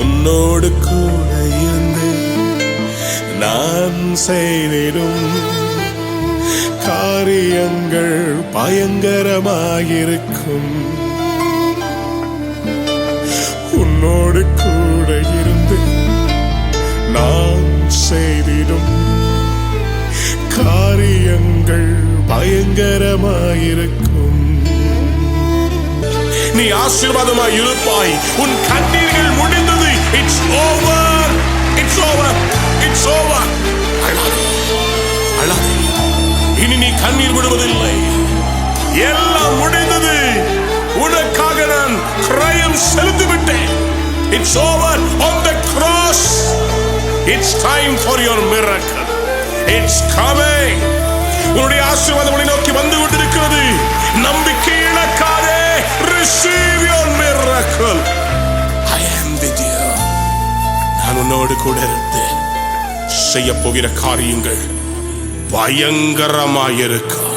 உன்னோடு கூட இருந்து நான் செய்திடும் காரியங்கள் பயங்கரமாயிருக்கும். உன்னோடு கூட இருந்து நான் செய்திடும் காரியங்கள் பயங்கரமாயிருக்கும். நீ ஆசீர்வாதமாய் இருப்பாய். உன் கண்ணீர்கள் முடிந்தது. It's over, it's over, it's over. அழாதே, இனி நீ கண்ணீர் விடுவதில்லை. எல்லாம் முடிந்தது. உனக்காக நான் கிரயம் செலுத்திவிட்டேன். It's over on the cross. It's time for your miracle. It's coming. உன்னுடைய ஆசீர்வாதம் உன்னை நோக்கி வந்து கொண்டிருக்கிறது. நம்பிக்கை இழக்காதே. Receive your miracle. I am with you. நான் உன்னோடு கூட இருந்து செய்ய போகிற காரியங்கள் பயங்கரமாயிருக்கும்.